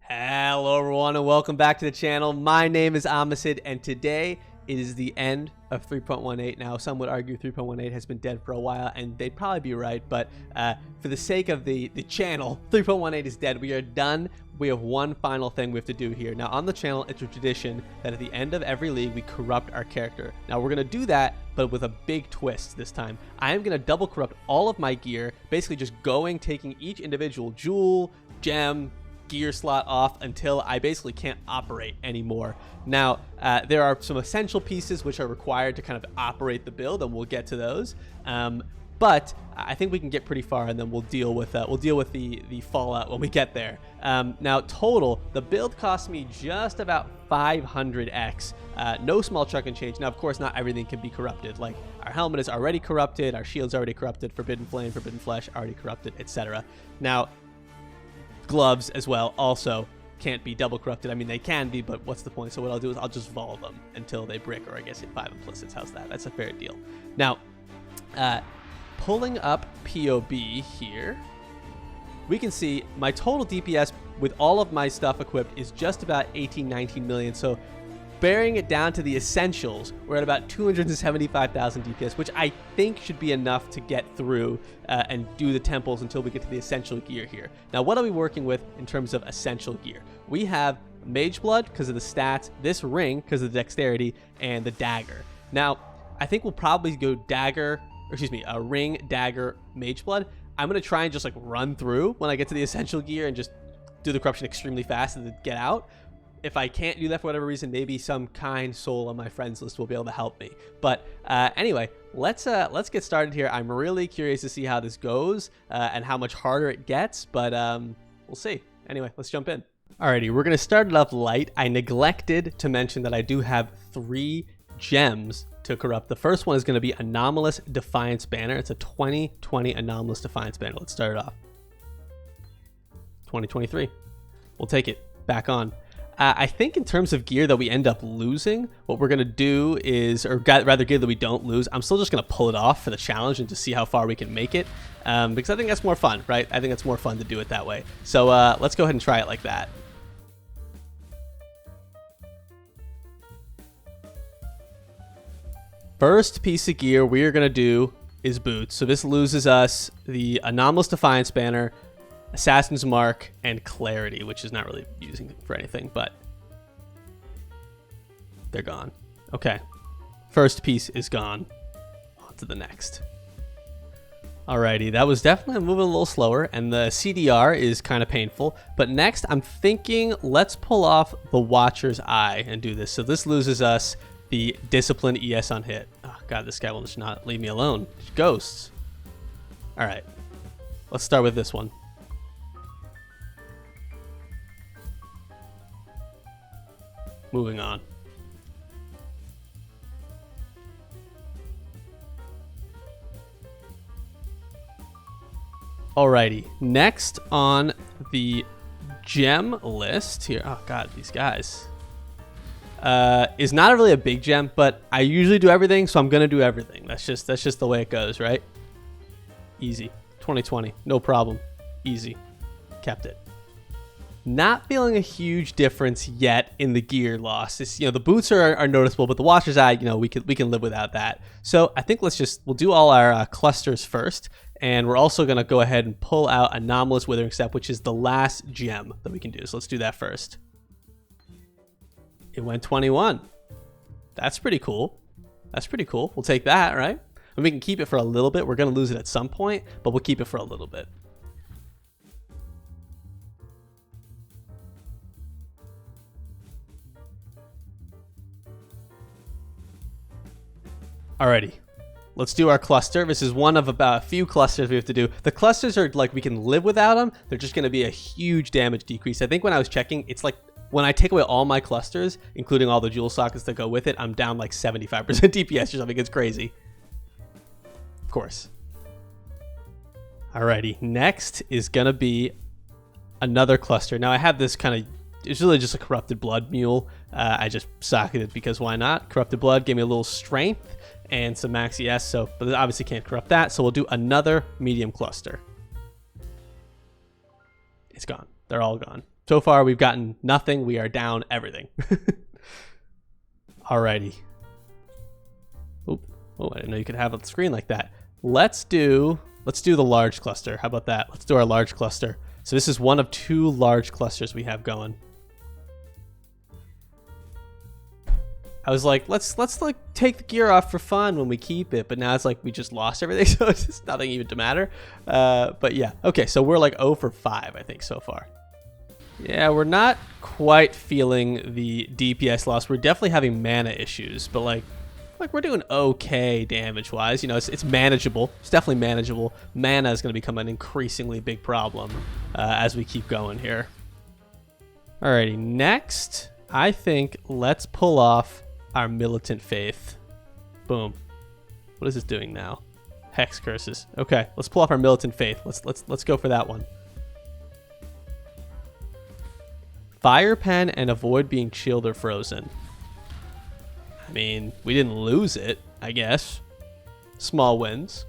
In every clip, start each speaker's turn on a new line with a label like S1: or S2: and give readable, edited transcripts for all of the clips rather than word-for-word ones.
S1: Hello everyone and welcome back to the channel. My name is Amisid and today is the end of 3.18. Now some would argue 3.18 has been dead for a while and they'd probably be right, but for the sake of the channel, 3.18 is dead. We are done. We have one final thing we have to do here. Now on the channel, it's a tradition that at the end of every league we corrupt our character. Now we're going to do that, but with a big twist this time. I am going to double corrupt all of my gear, basically just taking each individual jewel, gem, gear slot off until I basically can't operate anymore. Now there are some essential pieces which are required to kind of operate the build, and we'll get to those. But I think we can get pretty far, and then we'll deal with the fallout when we get there. Now total, the build cost me just about 500x. No small chunk and change. Now of course not everything can be corrupted. Like our helmet is already corrupted, our shield's already corrupted, Forbidden Flame, Forbidden Flesh already corrupted, etc. Now gloves as well also can't be double corrupted. I mean, they can be, but what's the point? So what I'll do is I'll just vol them until they brick, or I guess hit 5 implicits. How's that? That's a fair deal. Now, pulling up POB here, we can see my total DPS with all of my stuff equipped is just about 18-19 million. So bearing it down to the essentials, we're at about 275,000 DPS, which I think should be enough to get through and do the temples until we get to the essential gear here. Now, what are we working with in terms of essential gear? We have Mage Blood because of the stats, this ring because of the dexterity, and the dagger. Now, I think we'll probably go ring, dagger, Mage Blood. I'm going to try and just like run through when I get to the essential gear and just do the corruption extremely fast and then get out. If I can't do that for whatever reason, maybe some kind soul on my friends list will be able to help me. But anyway, let's get started here. I'm really curious to see how this goes and how much harder it gets, but we'll see. Anyway, let's jump in. Alrighty, we're gonna start it off light. I neglected to mention that I do have 3 gems to corrupt. The first one is gonna be Anomalous Defiance Banner. It's a 2020 Anomalous Defiance Banner. Let's start it off. 2023. We'll take it back on. I think in terms of gear that we end up losing, what we're going to do is, or rather gear that we don't lose, I'm still just going to pull it off for the challenge and just see how far we can make it. Because I think that's more fun, right? I think it's more fun to do it that way. So let's go ahead and try it like that. First piece of gear we are going to do is boots. So this loses us the Anomalous Defiance Banner, Assassin's Mark, and Clarity, which is not really using for anything, but they're gone. Okay, first piece is gone. On to the next. Alrighty, that was definitely moving a little slower, and the CDR is kind of painful. But next, I'm thinking let's pull off the Watcher's Eye and do this. So this loses us the Discipline ES on hit. Oh god, this guy will just not leave me alone. Ghosts. Alright, let's start with this one. Moving on. Alrighty, next on the gem list here. Oh god, these guys. Is not really a big gem, but I usually do everything, so I'm gonna do everything. That's just the way it goes, right? Easy. 2020, no problem. Easy. Kept it. Not feeling a huge difference yet in the gear loss. It's, the boots are noticeable, but the Watcher's Eye, we can live without that. So I think we'll do all our clusters first, and we're also gonna go ahead and pull out Anomalous Withering Step, which is the last gem that we can do. So let's do that first. It went 21. That's pretty cool. That's pretty cool. We'll take that, right? And we can keep it for a little bit. We're gonna lose it at some point, but we'll keep it for a little bit. Alrighty, let's do our cluster. This is one of about a few clusters we have to do. The clusters are like we can live without them. They're just going to be a huge damage decrease. I think when I was checking, it's like when I take away all my clusters, including all the jewel sockets that go with it, I'm down like 75% DPS or something. It's crazy. Of course. Alrighty, next is going to be another cluster. Now I have this kind of, it's really just a Corrupted Blood mule. I just socketed because why not? Corrupted Blood gave me a little strength and some max ES, so but obviously can't corrupt that, so we'll do another medium cluster. It's gone. They're all gone. So far, we've gotten nothing. We are down everything. Alrighty. Oh, I didn't know you could have a screen like that. Let's do the large cluster. How about that? Let's do our large cluster. So this is one of 2 large clusters we have going. I was like, let's like take the gear off for fun when we keep it, but now it's like we just lost everything, so it's just nothing even to matter. But yeah, okay, so we're like 0 for 5, I think, so far. Yeah, we're not quite feeling the DPS loss. We're definitely having mana issues, but like we're doing okay damage-wise. You know, it's manageable. It's definitely manageable. Mana is going to become an increasingly big problem as we keep going here. Alrighty, next, I think let's pull off our Militant Faith. Boom. What is this doing now? Hex curses. Okay, let's pull off our Militant Faith. Let's go for that one. Fire Pen and avoid being chilled or frozen. I mean, we didn't lose it, I guess. Small wins.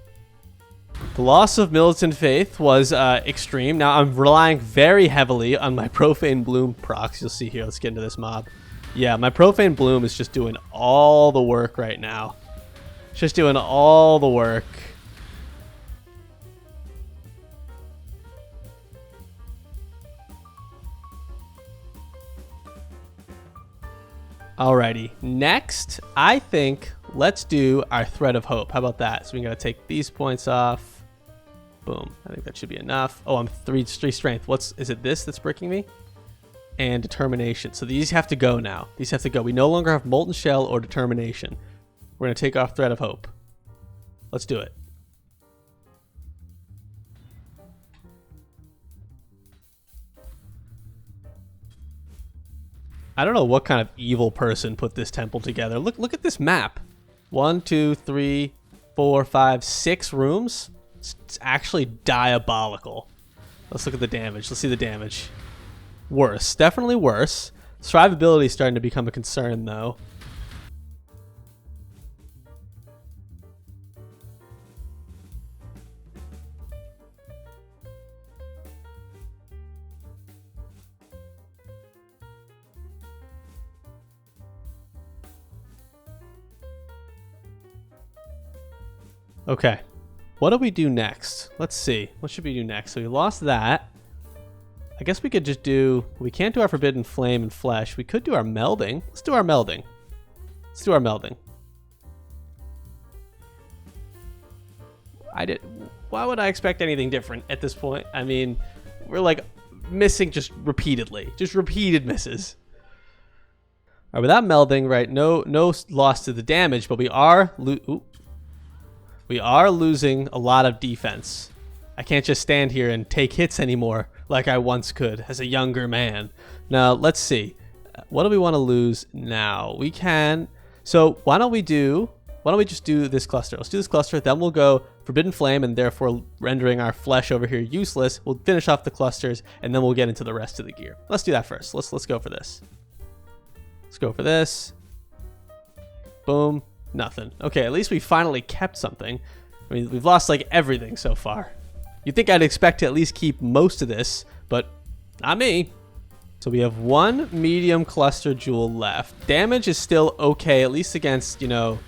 S1: The loss of Militant Faith was extreme. Now I'm relying very heavily on my Profane Bloom procs. You'll see here. Let's get into this mob. Yeah, my Profane Bloom is just doing all the work right now. Just doing all the work. Alrighty, next, I think let's do our Thread of Hope. How about that? So we gotta take these points off. Boom, I think that should be enough. Oh, I'm 3 strength. Is it this that's breaking me? And Determination. So these have to go now. These have to go. We no longer have Molten Shell or Determination. We're gonna take off Thread of Hope. Let's do it. I don't know what kind of evil person put this temple together. Look at this map. 1, 2, 3, 4, 5, 6 rooms. It's actually diabolical. Let's look at the damage. Let's see the damage. Worse. Definitely worse. Survivability is starting to become a concern, though. Okay, what do we do next? Let's see. What should we do next? So we lost that. I guess we could just do... We can't do our Forbidden Flame and Flesh. We could do our melding. Let's do our melding. Let's do our melding. Why would I expect anything different at this point? I mean, we're like missing just repeatedly. Just repeated misses. All right, without melding, right, no loss to the damage, but we are... We are losing a lot of defense. I can't just stand here and take hits anymore like I once could as a younger man. Now, let's see. What do we want to lose now? We can... So, why don't we just do this cluster? Let's do this cluster, then we'll go Forbidden Flame, and therefore rendering our flesh over here useless. We'll finish off the clusters, and then we'll get into the rest of the gear. Let's do that first. Let's go for this. Let's go for this. Boom. Nothing. Okay, at least we finally kept something. I mean, we've lost like everything so far. You'd think I'd expect to at least keep most of this, but not me. So we have 1 medium cluster jewel left. Damage is still okay, at least against, you know,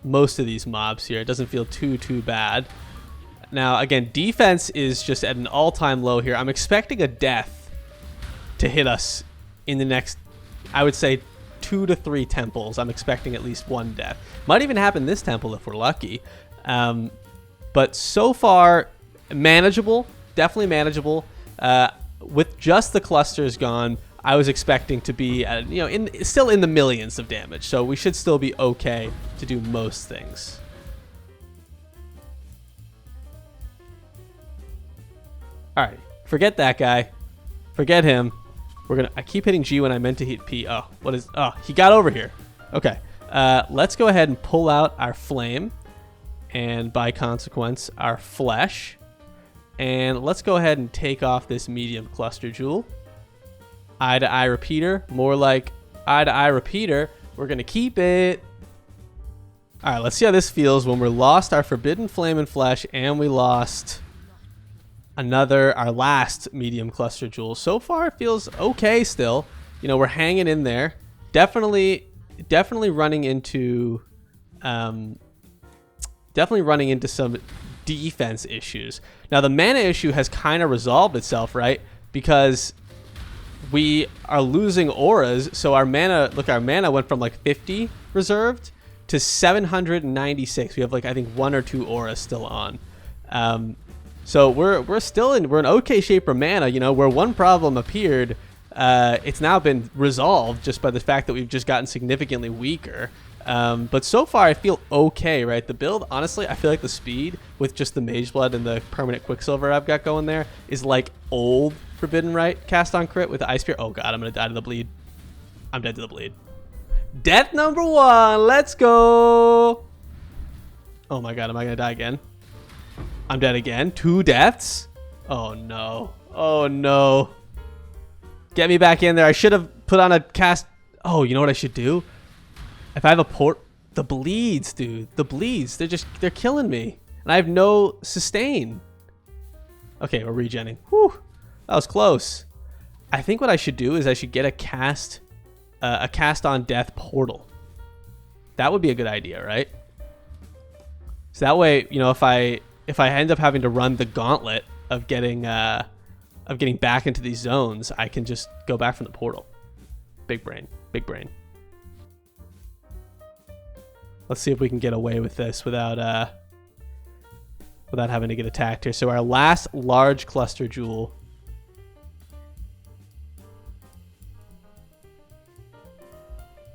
S1: most of these mobs here. It doesn't feel too bad. Now, again, defense is just at an all-time low here. I'm expecting a death to hit us in the next, I would say, 2 to 3 temples. I'm expecting at least 1 death. Might even happen this temple if we're lucky. But so far, manageable. Definitely manageable. With just the clusters gone, I was expecting to be at, you know, still in the millions of damage. So we should still be okay to do most things. All right, forget that guy. Forget him. I keep hitting G when I meant to hit P. Oh, he got over here. Okay, let's go ahead and pull out our flame, and by consequence, our flesh. And let's go ahead and take off this medium cluster jewel. Eye to eye repeater, more like eye to eye repeater. We're gonna keep it. All right, let's see how this feels when we're lost our forbidden flame and flesh, and we lost our last medium cluster jewel. So far it feels okay still. You know, we're hanging in there. Definitely running into some defense issues. Now the mana issue has kind of resolved itself, right? Because we are losing auras, so our mana went from like 50 reserved to 796. We have like, I think 1 or 2 auras still on. So we're in okay shape for mana, you know, where one problem appeared, it's now been resolved just by the fact that we've just gotten significantly weaker. But so far I feel okay, right? The build, honestly, I feel like the speed with just the Mage Blood and the permanent Quicksilver I've got going there is like old Forbidden Rite cast on crit with the Ice Spear. Oh god, I'm gonna die to the bleed. I'm dead to the bleed. Death number 1, let's go. Oh my god, am I gonna die again? I'm dead again. 2 deaths? Oh no. Oh no. Get me back in there. I should have put on a cast. Oh, you know what I should do? If I have a port, the bleeds, dude. The bleeds. They're killing me. And I have no sustain. Okay, we're regenning. Whew. That was close. I think what I should do is I should get a cast on death portal. That would be a good idea, right? So that way, you know, if I end up having to run the gauntlet of getting back into these zones, I can just go back from the portal. Big brain. Big brain. Let's see if we can get away with this without having to get attacked here. So our last large cluster jewel.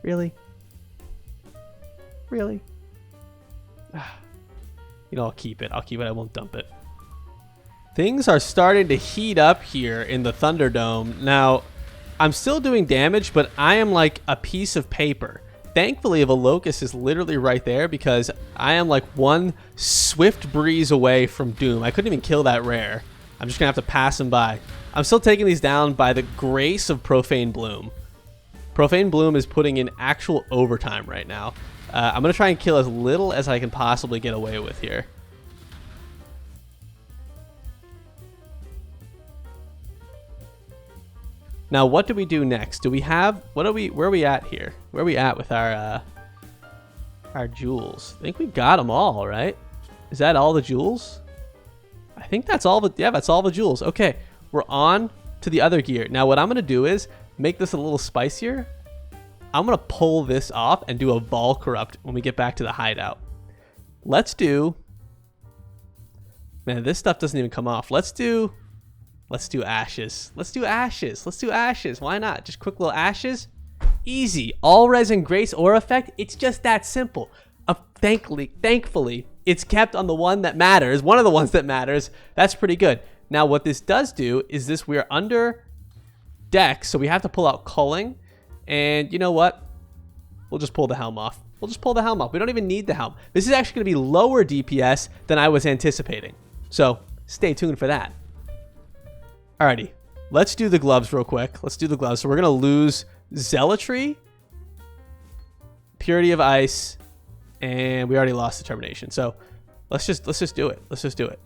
S1: Really? Really? You know, I'll keep it. I won't dump it. Things are starting to heat up here in the Thunderdome. Now, I'm still doing damage, but I am like a piece of paper. Thankfully, Avalokos is literally right there because I am like one swift breeze away from doom. I couldn't even kill that rare. I'm just going to have to pass him by. I'm still taking these down by the grace of Profane Bloom. Profane Bloom is putting in actual overtime right now. I'm going to try and kill as little as I can possibly get away with here. Now, what do we do next? Do we have, where are we at here? Where are we at with our jewels? I think we got them all, right? Is that all the jewels? I think that's all that's all the jewels. Okay, we're on to the other gear. Now, what I'm going to do is make this a little spicier. I'm going to pull this off and do a Vol Corrupt when we get back to the hideout. Let's do, man, this stuff doesn't even come off. Let's do ashes. Let's do ashes. Let's do ashes. Why not? Just quick little ashes. Easy. All res and grace aura effect. It's just that simple. Thankfully, it's kept on the one that matters. One of the ones that matters. That's pretty good. Now, what this does do is this: we're under deck, so we have to pull out culling. And you know what? We'll just pull the helm off. We don't even need the helm. This is actually going to be lower DPS than I was anticipating. So stay tuned for that. Alrighty, let's do the gloves real quick. Let's do the gloves. So we're gonna lose Zealotry, Purity of Ice, and we already lost Determination. So let's just do it. Let's just do it.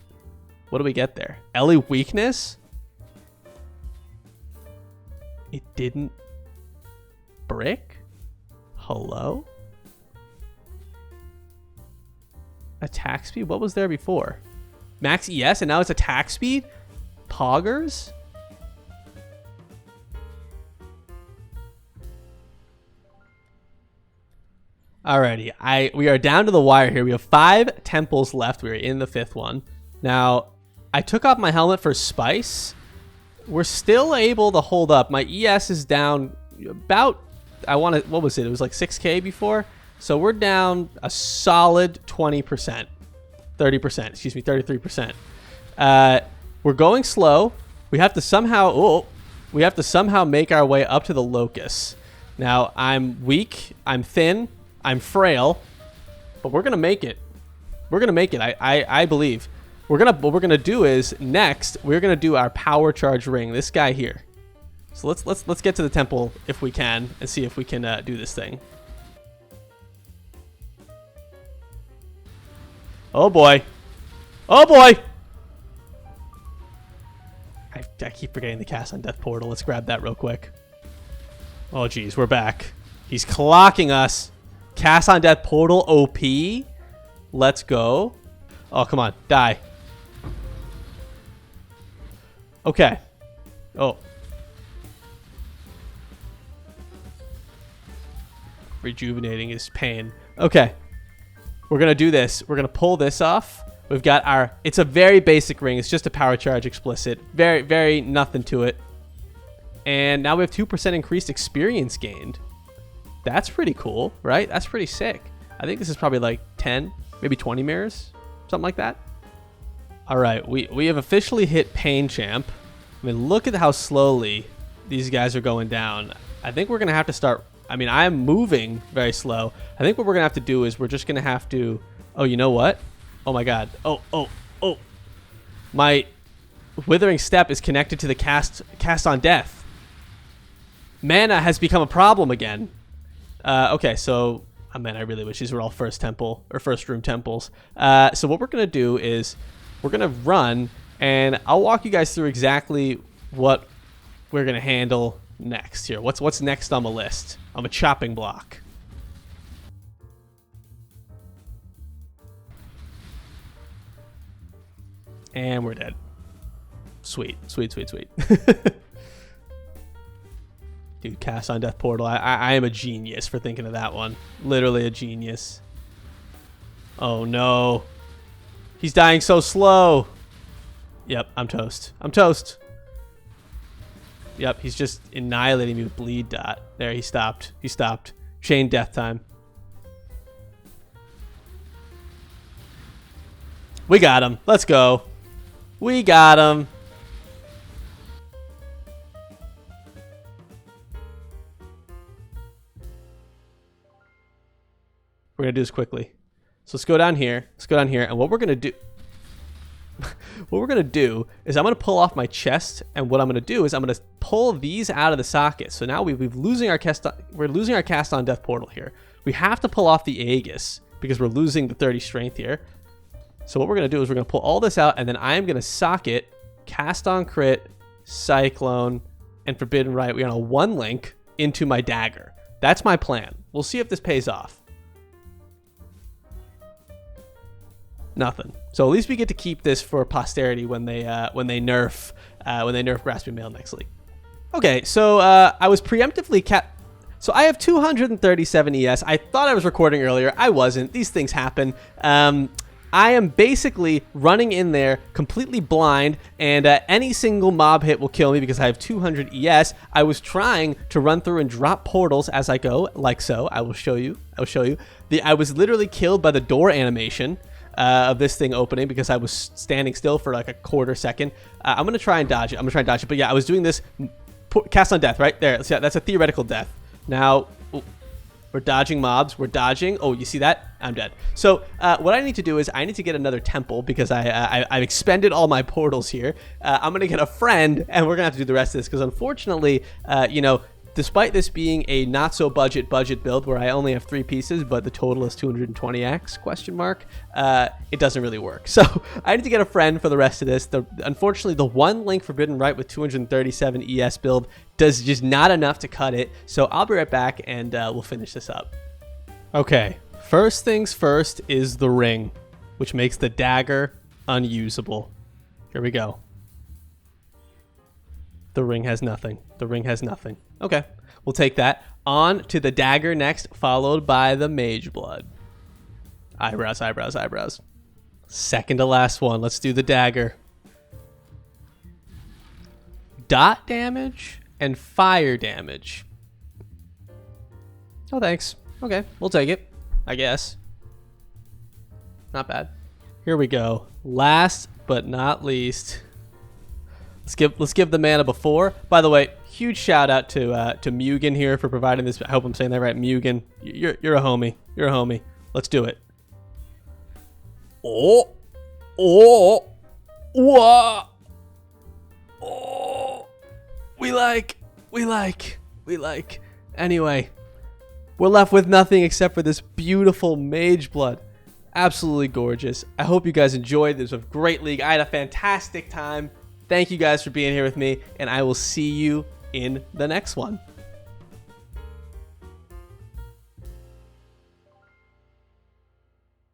S1: What do we get there? Ellie Weakness. It didn't brick. Hello. Attack speed. What was there before? Max ES, and now it's attack speed. Poggers? Alrighty, we are down to the wire here. We have 5 temples left. We are in the 5th one. Now, I took off my helmet for Spice. We're still able to hold up. My ES is down about, what was it? It was like 6K before. So we're down a solid 20%. 30%, excuse me, 33%. We're going slow. We have to somehow make our way up to the Locust. Now, I'm weak, I'm thin, I'm frail, but we're gonna make it. We're gonna make it. I believe. What we're gonna do is next we're gonna do our power charge ring. This guy here. So let's get to the temple if we can and see if we can do this thing. Oh boy. Oh boy. I keep forgetting the Cast on Death portal. Let's grab that real quick. Oh, geez. We're back. He's clocking us. Cast on Death portal OP. Let's go. Oh, come on. Die. Okay. Oh. Rejuvenating his pain. Okay. We're going to do this. We're going to pull this off. We've got our... It's a very basic ring. It's just a power charge explicit. Very, very nothing to it. And now we have 2% increased experience gained. That's pretty cool, right? That's pretty sick. I think this is probably like 10, maybe 20 mirrors. Something like that. All right. We have officially hit Pain Champ. I mean, look at how slowly these guys are going down. I think we're going to have to start... I mean, I am moving very slow. I think what we're going to have to do is we're just going to have to... Oh, you know what? Oh, my God. Oh. My Withering Step is connected to the cast on Death. Mana has become a problem again. Okay, so... Oh, man, I really wish these were all first room temples. So what we're going to do is we're going to run, and I'll walk you guys through exactly what we're going to handle next here. What's next on the list? On the chopping block. And we're dead. Sweet. Dude, Cast on Death portal. I am a genius for thinking of that one. Literally a genius. Oh no. He's dying so slow. Yep, I'm toast. Yep, he's just annihilating me with bleed dot. There, he stopped. Chain death time. We got him. Let's go. We got him. We're going to do this quickly. So let's go down here. And what we're going to do... is I'm going to pull off my chest, and what I'm going to do is I'm going to pull these out of the socket. So now we're losing our cast on Death portal here. We have to pull off the Aegis because we're losing the 30 strength here. So what we're going to do is we're going to pull all this out, and then I am going to socket Cast on Crit, Cyclone, and Forbidden Rite. We're going to one link into my dagger. That's my plan. We'll see if this pays off. Nothing. So at least we get to keep this for posterity when they nerf Raspy Mail next league. Okay, so I was preemptively So I have 237 ES. I thought I was recording earlier. I wasn't. These things happen. I am basically running in there completely blind, and any single mob hit will kill me because I have 200 ES. I was trying to run through and drop portals as I go, like so. I will show you. I was literally killed by the door animation of this thing opening because I was standing still for like a quarter second. I'm going to try and dodge it. But yeah, I was doing this Cast on Death right there. So yeah, that's a theoretical death. Now, we're dodging mobs. Oh, you see that? I'm dead. So what I need to do is I need to get another temple because I've expended all my portals here. I'm going to get a friend, and we're going to have to do the rest of this because unfortunately, despite this being a not so budget build where I only have 3 pieces, but the total is 220x ? It doesn't really work. So I need to get a friend for the rest of this. Unfortunately, the one link Forbidden Rite with 237 ES build does just not enough to cut it. So I'll be right back, and we'll finish this up. Okay, first things first is the ring, which makes the dagger unusable. Here we go. The ring has nothing. Okay, we'll take that. On to the dagger next, followed by the mage blood. Eyebrows. Second to last one. Let's do the dagger. Dot damage and fire damage. Oh, thanks. Okay, we'll take it, I guess. Not bad. Here we go. Last but not least... Let's give the mana before. By the way, huge shout out to Mugen here for providing this. I hope I'm saying that right. Mugen, you're a homie. Let's do it. Whoa. We like. Anyway, we're left with nothing except for this beautiful mage blood. Absolutely gorgeous. I hope you guys enjoyed. This was a great league. I had a fantastic time. Thank you guys for being here with me, and I will see you in the next one.